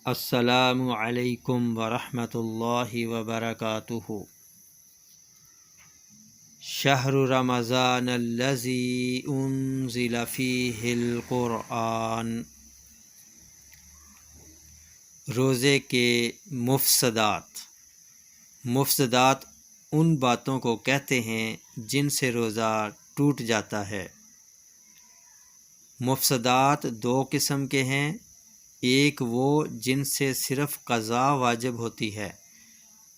السلام علیکم ورحمۃ اللہ وبرکاتہ۔ شہر رمضان الذی انزل فیہ القرآن۔ روزے کے مفسدات ان باتوں کو کہتے ہیں جن سے روزہ ٹوٹ جاتا ہے۔ مفسدات دو قسم کے ہیں، ایک وہ جن سے صرف قضا واجب ہوتی ہے،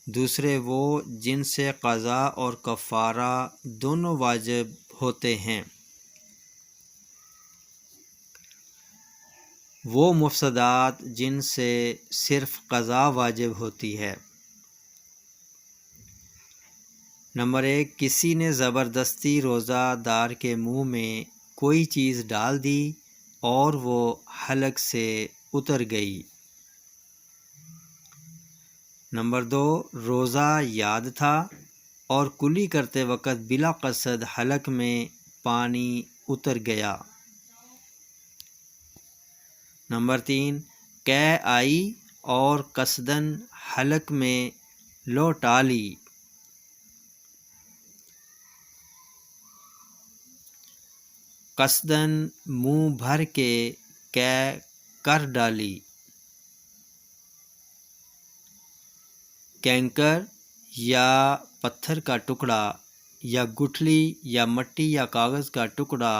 دوسرے وہ جن سے قضا اور کفارہ دونوں واجب ہوتے ہیں۔ وہ مفسدات جن سے صرف قضا واجب ہوتی ہے۔ نمبر 1، کسی نے زبردستی روزہ دار کے منہ میں کوئی چیز ڈال دی اور وہ حلق سے اتر گئی۔ نمبر 2، روزہ یاد تھا اور کلی کرتے وقت بلا قصد حلق میں پانی اتر گیا۔ نمبر 3، قے آئی اور قصداً حلق میں لوٹا لی۔ قصداً منہ بھر کے قے کر ڈالی۔ کینکر یا پتھر کا ٹکڑا یا گٹھلی یا مٹی یا کاغذ کا ٹکڑا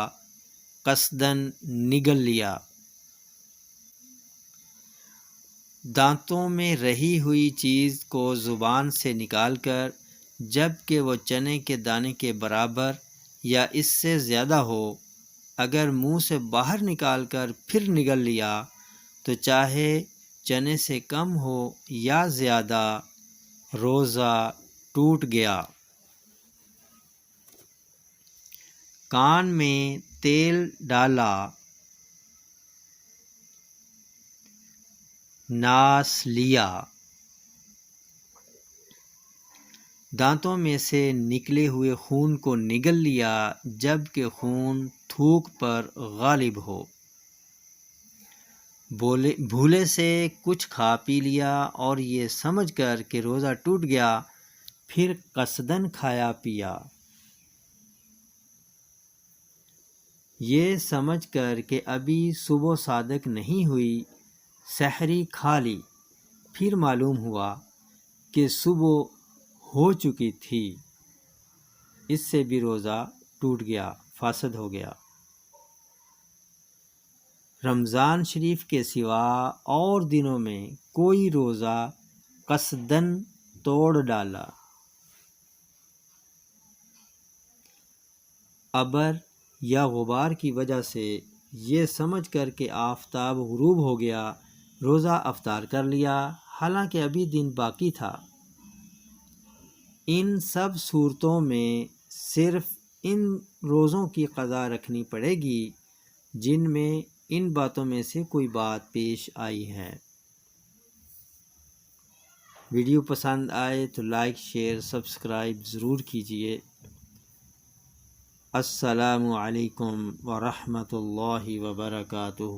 قصداً نگل لیا۔ دانتوں میں رہی ہوئی چیز کو زبان سے نکال کر جب کہ وہ چنے کے دانے کے برابر یا اس سے زیادہ ہو، اگر منہ سے باہر نکال کر پھر نگل لیا تو چاہے چنے سے کم ہو یا زیادہ، روزہ ٹوٹ گیا۔ کان میں تیل ڈالا، ناس لیا۔ دانتوں میں سے نکلے ہوئے خون کو نگل لیا جب کہ خون تھوک پر غالب ہو۔ بھولے سے کچھ کھا پی لیا اور یہ سمجھ کر کہ روزہ ٹوٹ گیا پھر قصداً کھایا پیا۔ یہ سمجھ کر کہ ابھی صبح صادق نہیں ہوئی، سحری کھا لی، پھر معلوم ہوا کہ صبح ہو چکی تھی، اس سے بھی روزہ ٹوٹ گیا، فاسد ہو گیا۔ رمضان شریف کے سوا اور دنوں میں کوئی روزہ قصداً توڑ ڈالا، ابر یا غبار کی وجہ سے یہ سمجھ کر کہ آفتاب غروب ہو گیا روزہ افطار کر لیا حالانکہ ابھی دن باقی تھا۔ ان سب صورتوں میں صرف ان روزوں کی قضا رکھنی پڑے گی جن میں ان باتوں میں سے کوئی بات پیش آئی ہے۔ ویڈیو پسند آئے تو لائک، شیئر، سبسکرائب ضرور کیجیے۔ السلام علیکم ورحمۃ اللہ وبرکاتہ۔